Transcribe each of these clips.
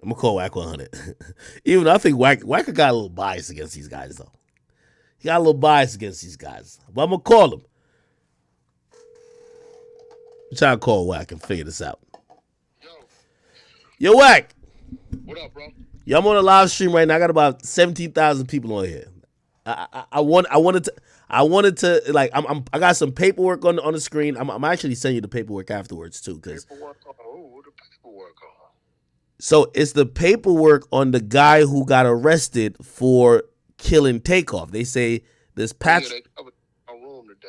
I'm gonna call Wack 100. Even though I think Wack got a little bias against these guys though. He got a little bias against these guys, but I'm gonna call him. I'm trying to call Wack and figure this out. Yo, Wack. What up, bro? Yo, I'm on a live stream right now. I got about 17,000 people on here. I wanted to like I got some paperwork on the screen. I'm actually sending you the paperwork afterwards too, because Paperwork on who? The paperwork on. so it's the paperwork on the guy who got arrested for killing Takeoff. They say this Yeah, Patrick. they covered my room today.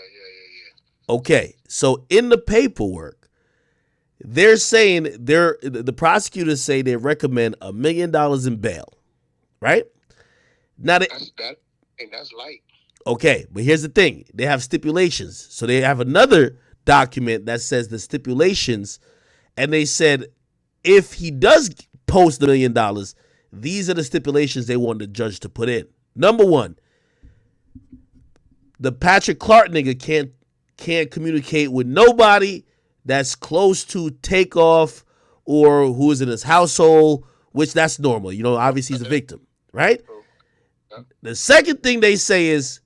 Yeah. Okay, so in the paperwork, they're saying the prosecutors say they recommend $1 million in bail, right? Now they, That's light. okay, but here's the thing: they have stipulations. So they have another document that says the stipulations, and they said if he does post $1 million, these are the stipulations they want the judge to put in. Number one, the Patrick Clark nigga can't communicate with nobody that's close to Takeoff or who is in his household, which that's normal. You know, obviously he's a victim, right? The second thing they say is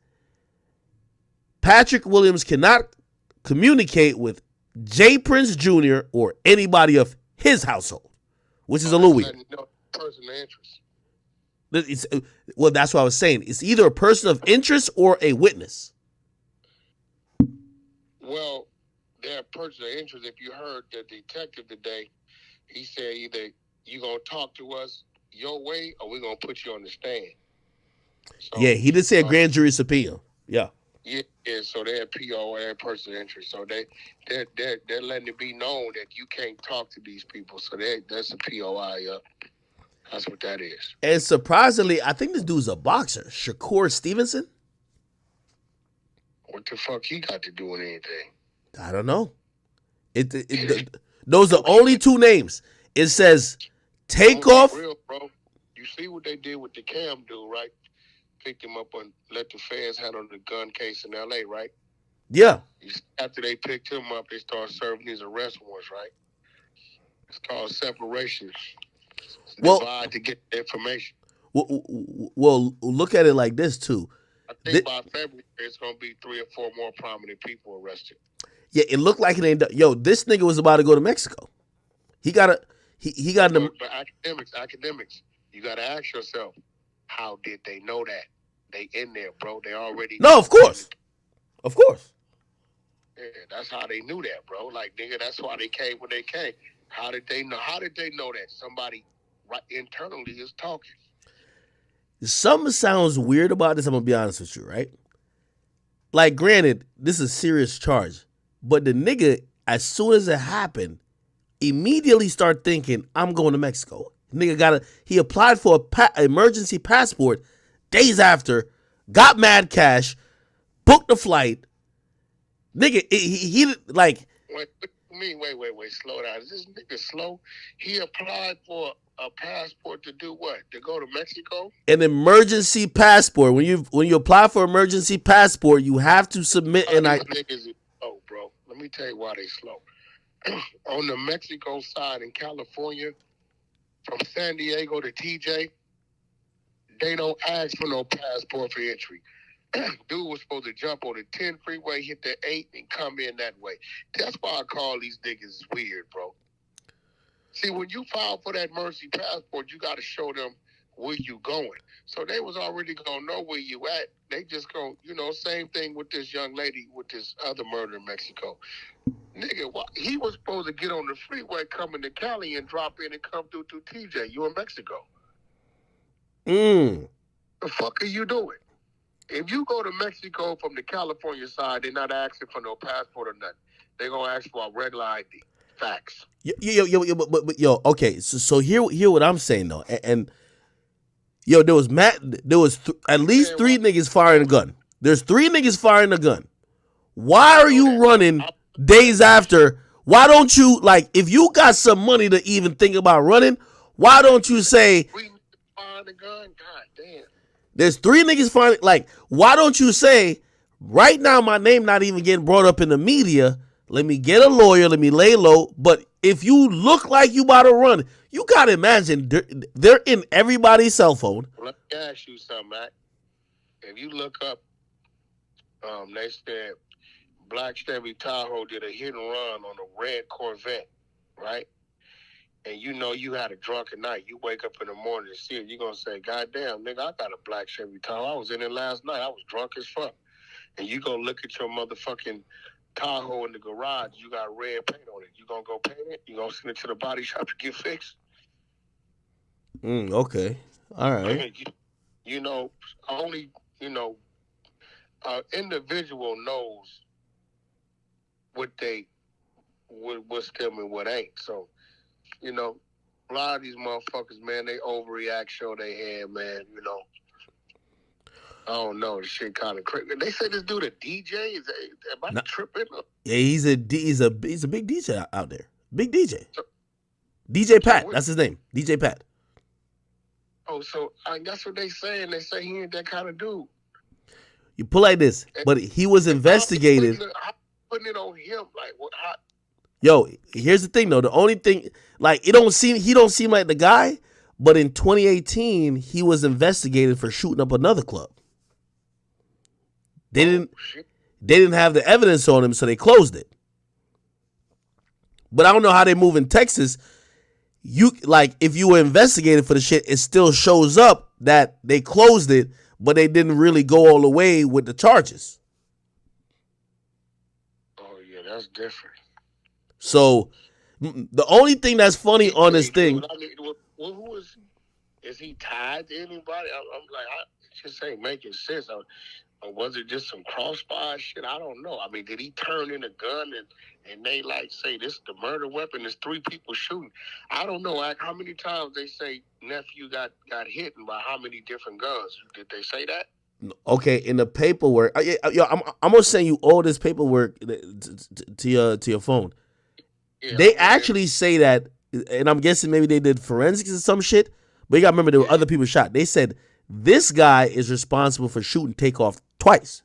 Patrick Williams cannot communicate with Jay Prince Jr. or anybody of his household, which is a little weird. Person of interest. Well, that's what I was saying. It's either a person of interest or a witness. Well, they're person of interest. If you heard the detective today, he said either you gonna talk to us your way or we're gonna put you on the stand. So, Yeah, he did say a grand jury subpoena. Yeah. Yeah, so they're PO and person of interest. So they're letting it be known that you can't talk to these people. So that's a POI. That's what that is. And surprisingly, I think this dude's a boxer, Shakur Stevenson. What the fuck he got to do with anything? I don't know. Those are only two names. It says Takeoff. Real, bro. You see what they did with the Cam dude, right? Picked him up and let the feds handle the gun case in L.A., right? Yeah. After they picked him up, they started serving these arrest warrants, right? It's called separation. Well, divide to get the information. Well, look at it like this too. I think by February it's gonna be 3 or 4 more prominent people arrested. Yeah, it looked like it ain't. Yo, this nigga was about to go to Mexico. He got But academics, you gotta ask yourself, how did they know that? They in there, bro. They already. No, of course. Yeah, that's how they knew that, bro. Like, nigga, that's why they came when they came. How did they know? How did they know that somebody right internally is talking? Something sounds weird about this. I'm gonna be honest with you, right? Like, granted, this is a serious charge, but the nigga, as soon as it happened, immediately start thinking, "I'm going to Mexico." Nigga he applied for a emergency passport days after, got mad cash, booked the flight. Nigga, he like. Wait, slow down. Is this nigga slow? He applied for a passport to do what? To go to Mexico? An emergency passport. When you apply for emergency passport, you have to submit an niggas is slow, bro. Let me tell you why they slow. On the Mexico side in California, from San Diego to TJ, they don't ask for no passport for entry. Dude was supposed to jump on the 10 freeway, hit the 8, and come in that way. That's why I call these niggas weird, bro. See, when you file for that emergency passport, you got to show them where you going. So they was already going to know where you at. They just go, same thing with this young lady with this other murder in Mexico. Nigga, he was supposed to get on the freeway coming to Cali and drop in and come through TJ. You in Mexico. The fuck are you doing? If you go to Mexico from the California side, they're not asking for no passport or nothing. They're going to ask for a regular ID. Facts. Yo, okay. So hear what I'm saying, though. And there was at least 3 niggas firing a gun. There's 3 niggas firing a gun. Why are you running days after? Why don't you, like, if you got some money to even think about running, why don't you say, 3 niggas firing a gun? God damn. There's 3 niggas firing, like, why don't you say, right now my name not even getting brought up in the media, let me get a lawyer, let me lay low, but if you look like you about to run, You gotta imagine they're in everybody's cell phone. Let me ask you something, Mac. If you look up, they said Black Chevy Tahoe did a hit and run on a red Corvette, right? And you know you had a drunken night. You wake up in the morning and see it. You're going to say, God damn, nigga, I got a black Chevy Tahoe. I was in it last night. I was drunk as fuck. And you go look at your motherfucking Tahoe in the garage. You got red paint on it. You going to go paint it? You going to send it to the body shop to get fixed? Okay. All right. You know, only, individual knows what's them and what ain't. So, a lot of these motherfuckers, man, they overreact, show they head, man. I don't know. This shit kind of crazy. They say this dude a DJ. Am I tripping? Yeah, he's a big DJ out there. Big DJ. DJ Pat. That's his name. DJ Pat. Oh, so that's what they saying. They say he ain't that kind of dude. You pull like this, but he was investigated. Putting it on him, like what? Yo, here's the thing though. The only thing, like, he don't seem like the guy. But in 2018, he was investigated for shooting up another club. They didn't have the evidence on him, so they closed it. But I don't know how they move in Texas. If you were investigated for the shit, it still shows up that they closed it, but they didn't really go all the way with the charges. Oh yeah, that's different. So the only thing that's funny on this thing. Who is he tied to anybody? I'm like, it just ain't making sense. Or was it just some crossfire shit? I don't know. I mean, did he turn in a gun and they like say this is the murder weapon? There's 3 people shooting. I don't know. Like, how many times they say nephew got hit and by how many different guns? Did they say that? Okay, in the paperwork, I'm gonna send you all this paperwork to your phone. Yeah, they actually say that, and I'm guessing maybe they did forensics or some shit. But you gotta remember there were other people shot. They said this guy is responsible for shooting Takeoff twice.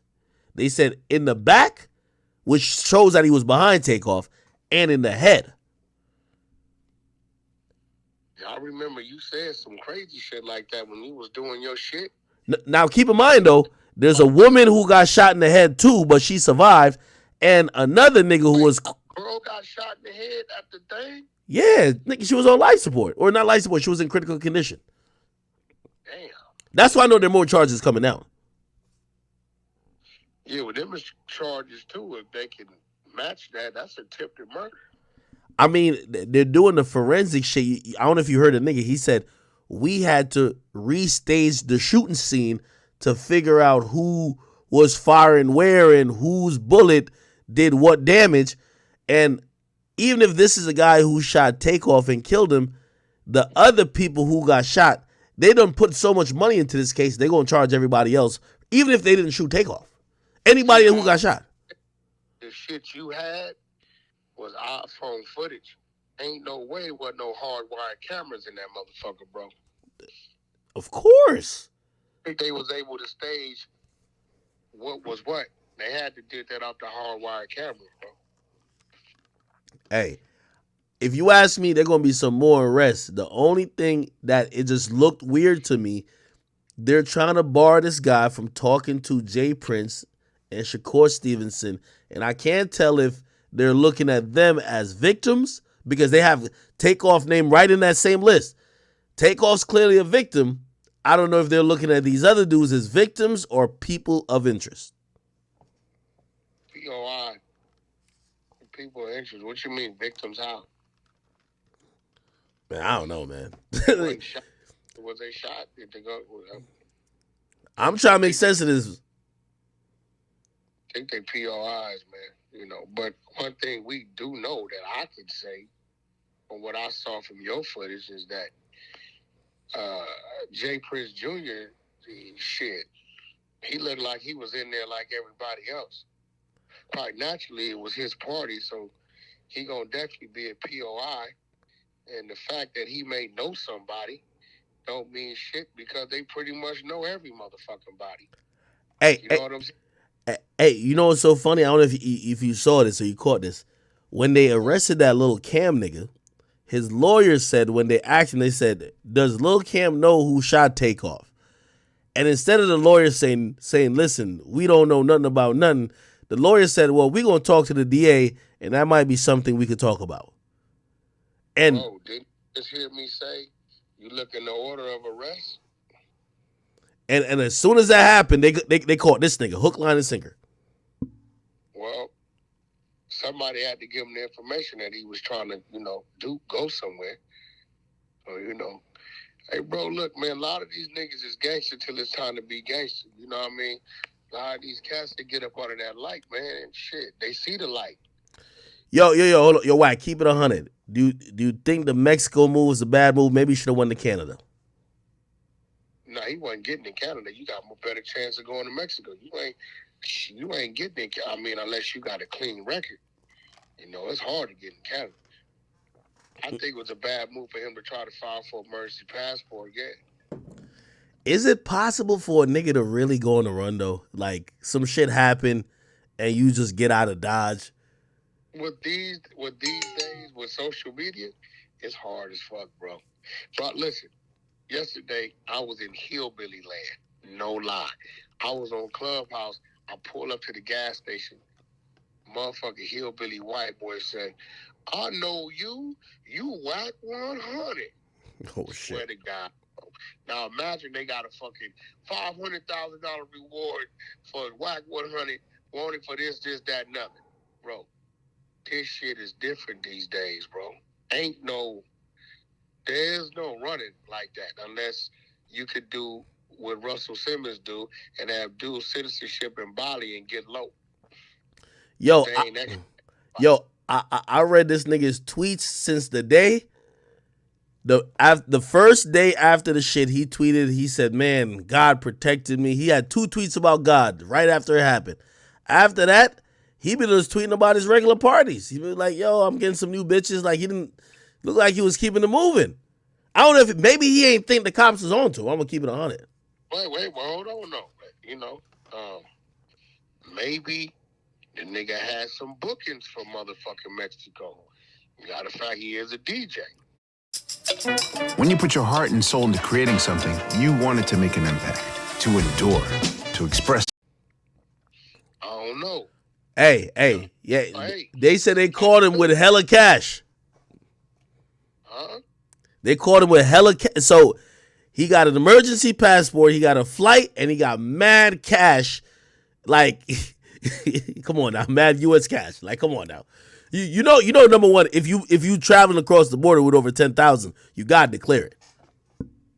They said in the back, which shows that he was behind Takeoff, and in the head. I remember you said some crazy shit like that when you was doing your shit. Now keep in mind though, there's a woman who got shot in the head too, but she survived, and another nigga who was. Girl got shot in the head at the thing. Yeah, she was on life support. Or not life support, she was in critical condition. Damn. That's why I know there are more charges coming out. Yeah, well, them is charges too. If they can match that, that's attempted murder. I mean, they're doing the forensic shit. I don't know if you heard the nigga. He said, we had to restage the shooting scene to figure out who was firing where and whose bullet did what damage. And even if this is a guy who shot Takeoff and killed him, the other people who got shot, they done put so much money into this case, they're going to charge everybody else, even if they didn't shoot Takeoff. Anybody who got shot. The shit you had was iPhone footage. Ain't no way there was no hardwired cameras in that motherfucker, bro. Of course. I think they was able to stage what was what. They had to do that off the hardwired cameras, bro. Hey, if you ask me, there going to be some more arrests. The only thing that it just looked weird to me, they're trying to bar this guy from talking to Jay Prince and Shakur Stevenson. And I can't tell if they're looking at them as victims because they have Takeoff name right in that same list. Takeoff's clearly a victim. I don't know if they're looking at these other dudes as victims or people of interest. POI. People of interest. What you mean, victims how? Man, I don't know, man. Was they shot? Did they go? I'm trying to make sense of this. I think they POIs, man. But one thing we do know that I could say from what I saw from your footage is that Jay Prince Jr., he looked like he was in there like everybody else. Quite naturally, it was his party, so he gonna definitely be a POI. And the fact that he may know somebody don't mean shit because they pretty much know every motherfucking body. Hey, you know what I'm saying? Hey, you know what's so funny? I don't know if you saw this or you caught this. When they arrested that little Cam nigga, his lawyer said when they asked him, they said, "Does Lil Cam know who shot Takeoff?" And instead of the lawyer saying, "Listen, we don't know nothing about nothing," the lawyer said, "Well, we're gonna talk to the DA, and that might be something we could talk about." And didn't you just hear me say you look in the order of arrest? and as soon as that happened, they caught this nigga hook, line, and sinker. Well, somebody had to give him the information that he was trying to, go somewhere. So, hey, bro, look, man, a lot of these niggas is gangster till it's time to be gangster. You know what I mean? A lot of these cats, they get up under that light, man, and shit. They see the light. Yo, hold on. Yo, Wack, keep it 100. Do you think the Mexico move was a bad move? Maybe you should have won to Canada. No, he wasn't getting in Canada. You got a better chance of going to Mexico. You ain't getting in. I mean, unless you got a clean record. It's hard to get in Canada. I think it was a bad move for him to try to file for emergency passport again. Is it possible for a nigga to really go on the run though? Like some shit happen and you just get out of Dodge? With these days with social media, it's hard as fuck, bro. But listen, yesterday I was in hillbilly land. No lie. I was on Clubhouse. I pulled up to the gas station. Motherfucking hillbilly white boy said, "I know you. You wack 100." Oh shit. Swear to God. Now imagine they got a fucking $500,000 reward for wack 100, wanted for this, that, nothing. Bro, this shit is different these days, bro. There's no running like that unless you could do what Russell Simmons do and have dual citizenship in Bali and get low. Yo, I read this nigga's tweets since the day. The first day after the shit, he tweeted, he said, "Man, God protected me." He had 2 tweets about God right after it happened. After that, he been just tweeting about his regular parties. He was like, "Yo, I'm getting some new bitches." Like, he didn't look like he was keeping it moving. I don't know if maybe he ain't think the cops was on to him. I'm gonna keep it 100. Wait, well, hold on, no. Maybe the nigga had some bookings for motherfucking Mexico. Matter of fact, he is a DJ. When you put your heart and soul into creating something, you want it to make an impact, to endure, to express. I don't know. Hey, yeah. Hey. They said they caught him with hella cash. Huh? They caught him with hella cash. So he got an emergency passport, he got a flight, and he got mad cash. Like, come on now, mad U.S. cash. Like, come on now. You know, number one, if you traveling across the border with over 10,000, you gotta declare it.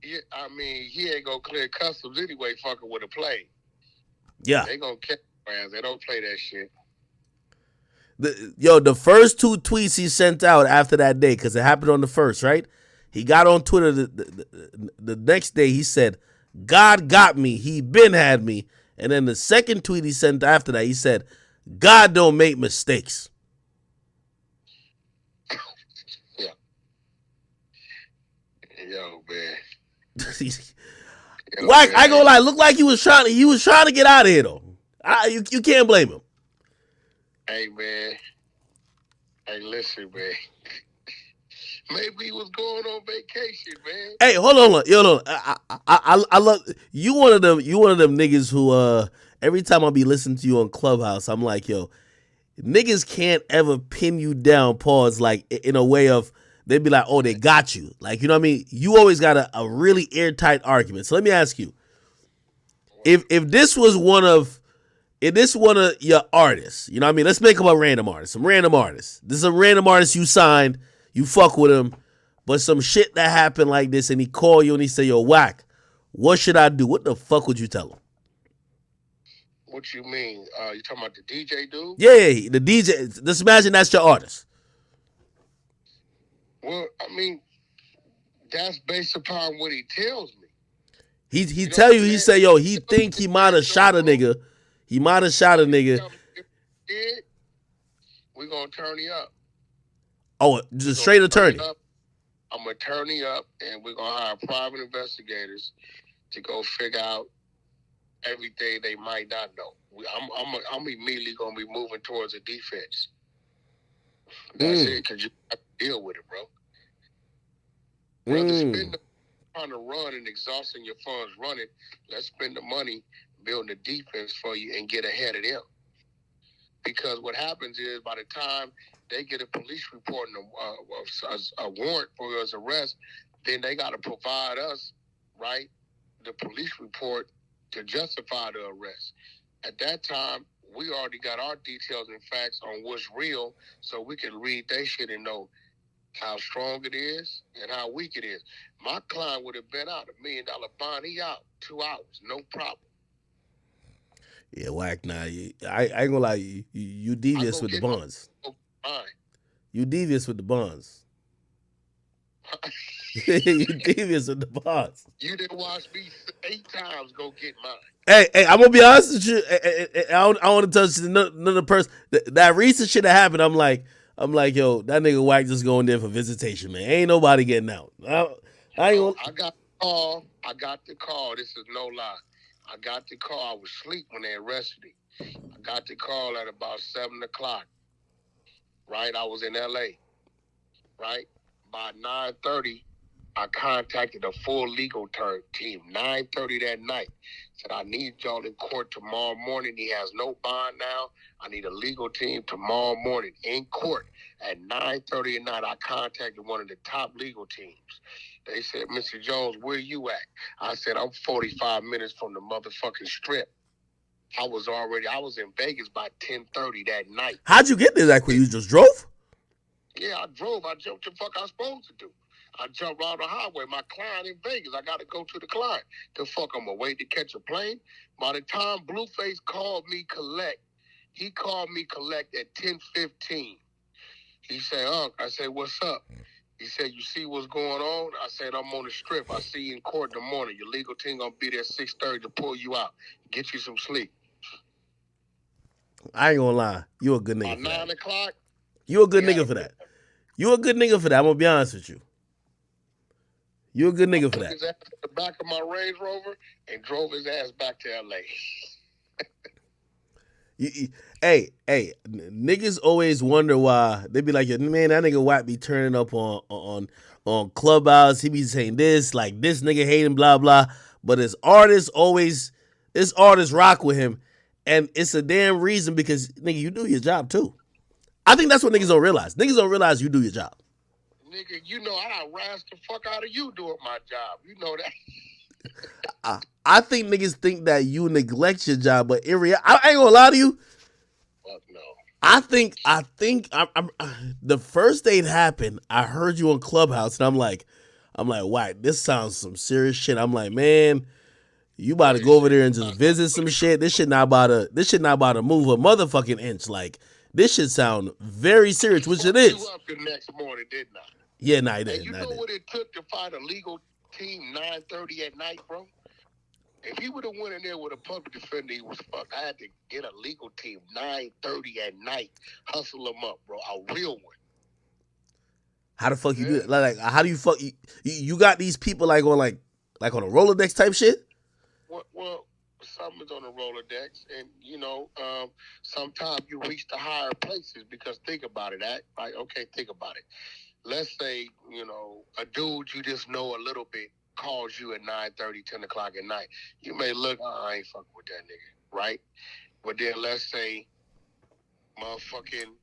Yeah, I mean, he ain't gonna clear customs anyway. Fucking with a plane. Yeah, they gonna catch brands. They don't play that shit. The first 2 tweets he sent out after that day, because it happened on the 1st, right? He got on Twitter the next day. He said, "God got me. He been had me." And then the second tweet he sent after that, he said, "God don't make mistakes." Yeah. Yo, man. Wack, I gonna lie, look like he was trying to get out of here though. You can't blame him. Hey man. Hey, listen, man. Maybe he was going on vacation, man. Hey, hold on. Yo, I love you. One of them niggas who every time I be listening to you on Clubhouse, I'm like, yo, niggas can't ever pin you down. Pause, like in a way of they'd be like, oh, they got you. Like, you know what I mean? You always got a really airtight argument. So let me ask you, if this was one of your artists, you know what I mean? Let's make him a random artist. Some random artist. This is a random artist you signed. You fuck with him, but some shit that happened like this, and he call you and he say, "Yo, Wack, what should I do?" What the fuck would you tell him? What you mean? You talking about the DJ dude? Yeah, the DJ. Just imagine that's your artist. Well, I mean, that's based upon what he tells me. He tell you, he say, yo, he think he might have shot a nigga. He might have shot a nigga. We're gonna turn you up. Oh, just straight attorney. I'm gonna turn you up, and we're gonna hire private investigators to go figure out everything they might not know. I'm immediately gonna be moving towards a defense. That's it, because you have to deal with it, bro. Rather spend the trying to run and exhausting your funds running, let's spend the money building a defense for you and get ahead of them. Because what happens is by the time they get a police report and a warrant for his arrest, then they got to provide us, right, the police report to justify the arrest. At that time, we already got our details and facts on what's real, so we can read that shit and know how strong it is and how weak it is. My client would have been out $1 million bond. He out 2 hours, no problem. Yeah, wack. Nah, I ain't gonna lie. You devious with the bonds. You devious with the bonds. You devious with the bonds. You didn't watch me 8 times go get mine. Hey, I'm gonna be honest with you. I want to touch another person. That recent shit that happened. I'm like, yo, that nigga Wack just going there for visitation, man. Ain't nobody getting out. I ain't gonna. I got the call. This is no lie. I got the call. I was asleep when they arrested me. I got the call at about 7 o'clock. Right, I was in LA. Right, by 9:30. I contacted a full legal team, 9:30 that night. Said, I need y'all in court tomorrow morning. He has no bond now. I need a legal team tomorrow morning in court. At 9:30 at night, I contacted one of the top legal teams. They said, Mr. Jones, where you at? I said, I'm 45 minutes from the motherfucking strip. I was in Vegas by 10:30 that night. How'd you get there that quick? You just drove? Yeah, I drove. I jumped the fuck I was supposed to do. I jumped around the highway. My client in Vegas, I got to go to the client. The fuck, I'm going to wait to catch a plane? By the time Blueface called me collect, he called me collect at 10:15. He said, I said, what's up? He said, you see what's going on? I said, I'm on the strip. I see you in court in the morning. Your legal team going to be there at 6:30 to pull you out. Get you some sleep. I ain't going to lie. You a good nigga for 9 o'clock? You a good nigga for that. You a good nigga for that. I'm going to be honest with you. You a good nigga for that. I took his ass to the back of my Range Rover and drove his ass back to L.A. Hey, niggas always wonder why. They be like, man, that nigga Wack be turning up on Clubhouse. He be saying this, like this nigga hate him, blah, blah. But his artists rock with him. And it's a damn reason because, nigga, you do your job too. I think that's what niggas don't realize. Niggas don't realize you do your job. Nigga, you know I razzed the fuck out of you doing my job. You know that. I think niggas think that you neglect your job, but in reality, I ain't gonna lie to you. Fuck no. I think I'm the first day it happened, I heard you on Clubhouse, and I'm like, wow, this sounds some serious shit. I'm like, man, you about to go over there and just visit some shit. This shit not about to move a motherfucking inch. Like, this shit sound very serious, which it is. You up the next morning, didn't I? Yeah, nah, I didn't. And you know what it took to find a legal team 9:30 at night, bro? If he would have went in there with a public defender, he was fucked. I had to get a legal team 9:30 at night, hustle them up, bro. A real one. How the fuck you do that? Like, how do you fuck? You got these people like on a Rolodex type shit? Well, some is on the Rolodex, and sometimes you reach the higher places because think about it, right? Okay, think about it. Let's say, a dude you just know a little bit calls you at 9:30, 10 o'clock at night. You may look, I ain't fucking with that nigga, right? But then let's say motherfucking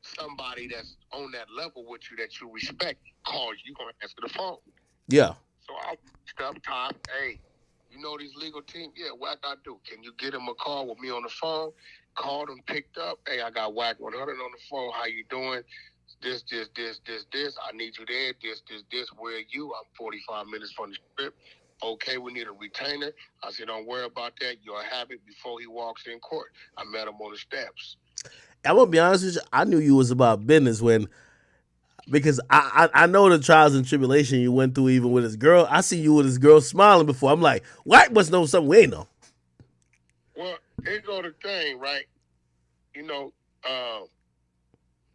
somebody that's on that level with you that you respect calls you, gonna answer the phone. Yeah. So I reached up top, hey, you know these legal teams? Yeah, Wack, I do. Can you get him a call with me on the phone? Called him, picked up. Hey, I got Wack 100 on the phone. How you doing? This. I need you there. This. Where are you? I'm 45 minutes from the strip. Okay, we need a retainer. I said, don't worry about that. You'll have it before he walks in court. I met him on the steps. I'm gonna be honest with you. I knew you was about business because I know the trials and tribulation you went through even with his girl. I see you with his girl smiling before. I'm like, Wack must know something we ain't know. Well, here go the thing, right?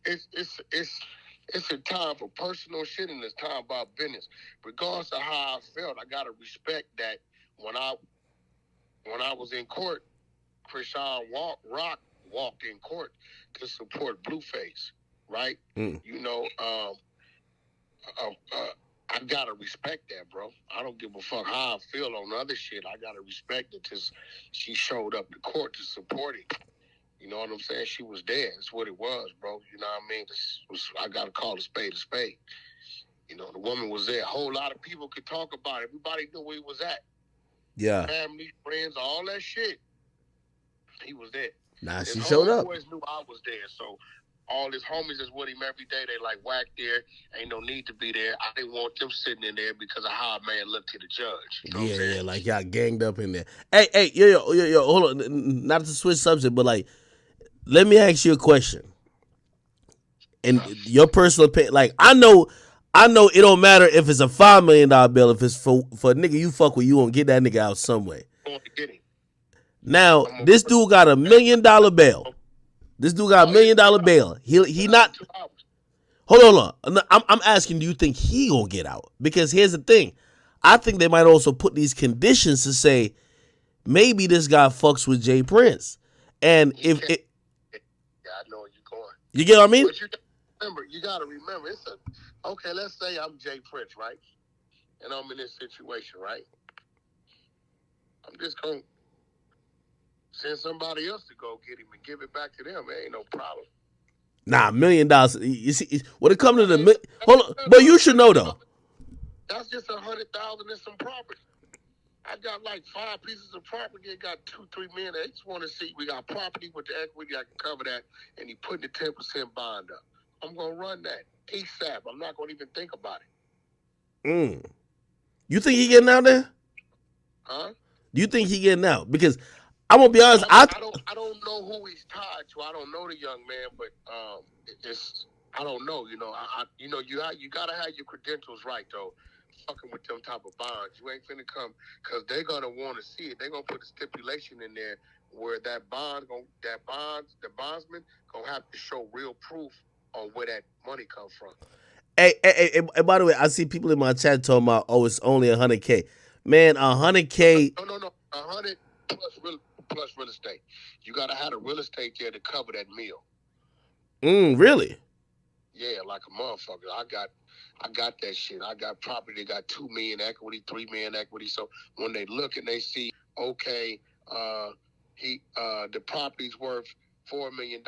It's a time for personal shit and it's time about business. Regardless of how I felt, I gotta respect that when I was in court, Krishan Rock walked in court to support Blueface, right? I gotta respect that, bro. I don't give a fuck how I feel on other shit. I gotta respect it because she showed up to court to support it. You know what I'm saying? She was there. That's what it was, bro. You know what I mean? I gotta call a spade a spade. You know, the woman was there. A whole lot of people could talk about it. Everybody knew where he was at. Yeah. Family, friends, all that shit. He was there. Nah, His she showed up. Boys knew I was there, so all his homies is with him every day. They like wack there. Ain't no need to be there. I didn't want them sitting in there because of how a man looked to the judge. You know what I'm saying? Like y'all ganged up in there. Hey, yo, hold on. Not to switch subject, but like, let me ask you a question. And your personal opinion, like, I know it don't matter if it's a $5 million bill. If it's for a nigga you fuck with, you gonna get that nigga out some way. Now, this dude got $1 million bail. This dude got $1 million bail. He not. Hold on. I'm asking, do you think he gonna get out? Because here's the thing, I think they might also put these conditions to say maybe this guy fucks with Jay Prince, and if it, yeah, I know where you're going. You get what I mean? But you gotta remember, okay. Let's say I'm Jay Prince, right? And I'm in this situation, right? I'm just gonna send somebody else to go get him and give it back to them. It ain't no problem. Nah, $1 million. You see, when it comes to the hold on, but you should know though. That's just 100,000 and some property. I got like 5 pieces of property. I got 2-3 million. They just want to see we got property with the equity. I can cover that, and he putting the 10% bond up. I'm gonna run that ASAP. I'm not gonna even think about it. You think he getting out there? Huh? Do you think he getting out? Because I'm gonna be honest, I don't know who he's tied to. I don't know the young man, but I don't know. You know, you gotta have your credentials right though. Fucking with them type of bonds, you ain't finna come because they're gonna want to see it. They're gonna put a stipulation in there where the bondsman gonna have to show real proof on where that money come from. Hey, by the way, I see people in my chat talking about, oh, it's only $100K. Man, $100K. No, 100 plus real estate. You gotta have the real estate there to cover that meal. Really? Yeah, like a motherfucker. I got that shit. I got property that got 2 million equity, 3 million equity. So when they look and they see, okay, the property's worth $4 million.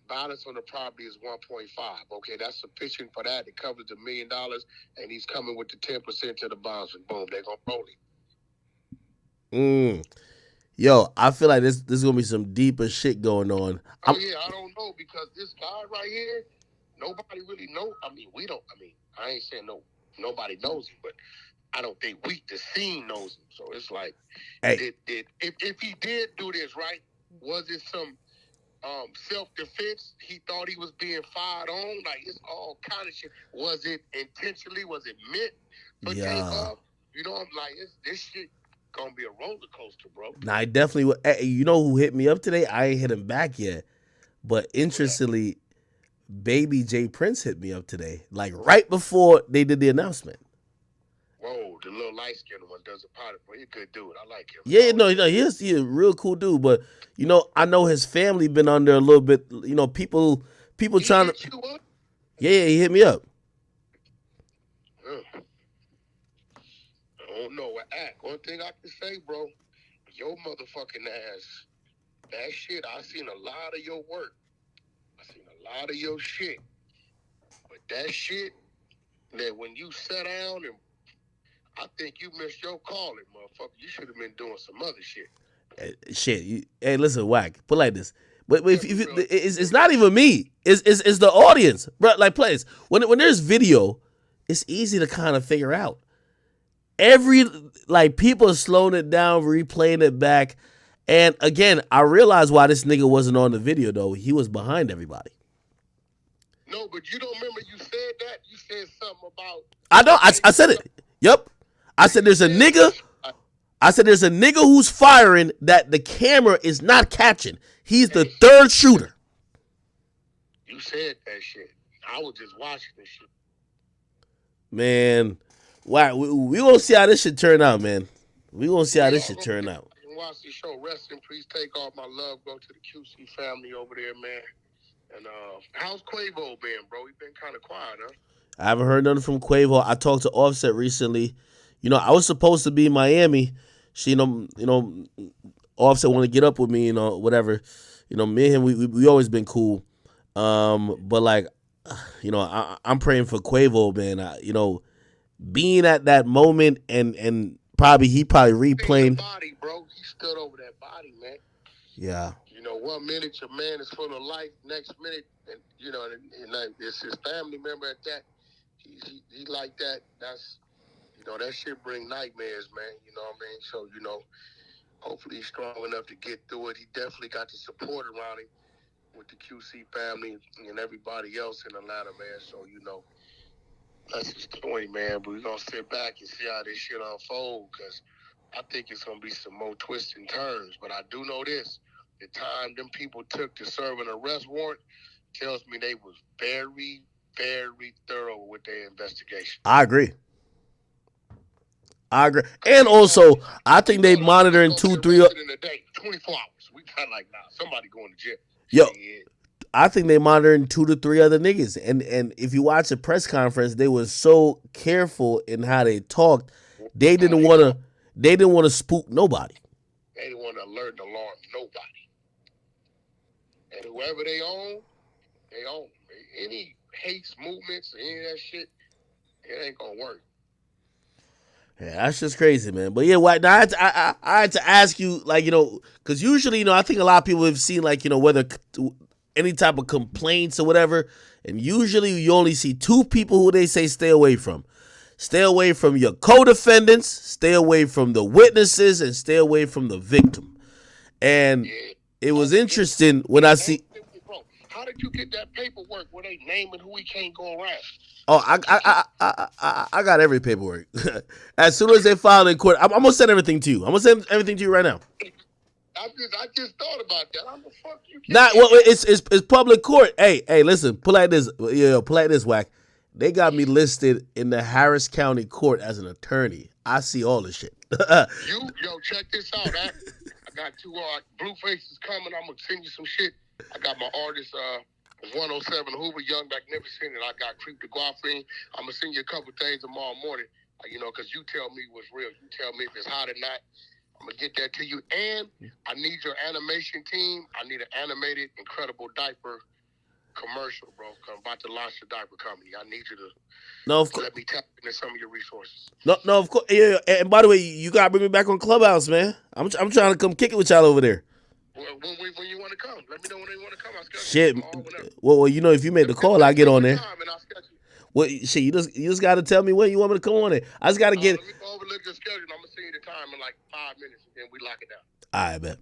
Balance on the property is 1.5. Okay, that's sufficient for that. It covers the $1 million, and he's coming with the 10% to the bonds, and boom, they're gonna roll it. Yo, I feel like this is gonna be some deeper shit going on. Oh yeah, I don't know because this guy right here, nobody really know. I mean, we don't. I mean, I ain't saying nobody knows him, but I don't think the scene knows him. So it's like, if he did do this, right? Was it some self-defense? He thought he was being fired on. Like, it's all kind of shit. Was it intentionally? Was it meant for Takeoff? You know, I'm like, this shit gonna be a roller coaster, bro. Nah, I definitely would. Hey, you know who hit me up today? I ain't hit him back yet, but interestingly, baby Jay Prince hit me up today, like right before they did the announcement. Whoa, the little light-skinned one does a pot. Well, he's a good dude. I like him. Yeah, no, he's a real cool dude. But you know, I know his family been under a little bit. You know, people trying to. Hit you up? Yeah, he hit me up. I don't know what act. One thing I can say, bro, your motherfucking ass. That shit. I seen a lot of your work. I seen a lot of your shit. But that shit, that when you sat down and I think you missed your calling, motherfucker. You should have been doing some other shit. Hey, listen, Wack. Put like this. But if it's not even me. It's the audience, bro. Like, players. When there's video, it's easy to kind of figure out. People are slowing it down, replaying it back, and again, I realized why this nigga wasn't on the video though. He was behind everybody. No, but you don't remember you said that. You said something about. I know. I said it. Yep. I said there's a nigga. I said there's a nigga who's firing that the camera is not catching. He's the third shooter. You said that shit. I was just watching this shit. Man, wow, we gonna see how this shit turn out, man. We gonna see how this shit turn out. Watch the show. Rest in peace. Take off my love. Go to the QC family over there, man. And how's Quavo been, bro? He been kind of quiet, huh? I haven't heard nothing from Quavo. I talked to Offset recently. You know, I was supposed to be in Miami. She, Offset want to get up with me, whatever. You know, me and him, we always been cool. But like, I'm praying for Quavo, man. Being at that moment and he probably replaying. Body, bro. He stood over that body, man. Yeah. 1 minute your man is full of life. Next minute, and it's his family member at that. He like that. That's that shit bring nightmares, man. You know what I mean? So hopefully he's strong enough to get through it. He definitely got the support around him with the QC family and everybody else in Atlanta, man. So that's his point, man. But we're gonna sit back and see how this shit unfold, because I think it's gonna be some more twists and turns. But I do know this: the time them people took to serve an arrest warrant tells me they was very, very thorough with their investigation. I agree. And also, I think they monitoring 2-3 in a day, 24 hours. We got somebody going to jail. Yo, I think they monitoring 2 to 3 other niggas. And if you watch the press conference, they were so careful in how they talked. They didn't want to spook nobody. They didn't want to alert and alarm nobody. And whoever they own. Any hates movements, any of that shit, it ain't gonna work. Yeah, that's just crazy, man. But yeah, now I had to ask you, because usually, I think a lot of people have seen, whether any type of complaints or whatever, and usually you only see 2 people who they say stay away from. Stay away from your co-defendants, stay away from the witnesses, and stay away from the victim. And it was interesting when I see... How did you get that paperwork where they naming who he can't go around? Oh, I got every paperwork. As soon as they file in court, I'm gonna send everything to you. I'm gonna send everything to you right now. I just thought about that. How the fuck you can't? Not well. It's public court. Hey, listen. Pull out this. Pull out this, Wack. They got me listed in the Harris County Court as an attorney. I see all this shit. Check this out. I got 2 blue faces coming. I'm gonna send you some shit. I got my artist, 107 Hoover, Young Magnificent, and I got Creep the Guafine. I'm going to send you a couple things tomorrow morning, because you tell me what's real. You tell me if it's hot or not. I'm going to get that to you. And I need your animation team. I need an animated, incredible diaper commercial, bro. I'm about to launch the diaper company. I need you to let me tap into some of your resources. No, of course. Yeah, and by the way, you got to bring me back on Clubhouse, man. I'm trying to come kick it with y'all over there. When you want to come, let me know when you want to come. Shit. Well, if you made the call, I get on there. Well, shit, you just got to tell me when you want me to come on there. I just got to get. Let me overlook your schedule. I'm gonna see you the time in 5 minutes, and then we lock it down. All right, bet.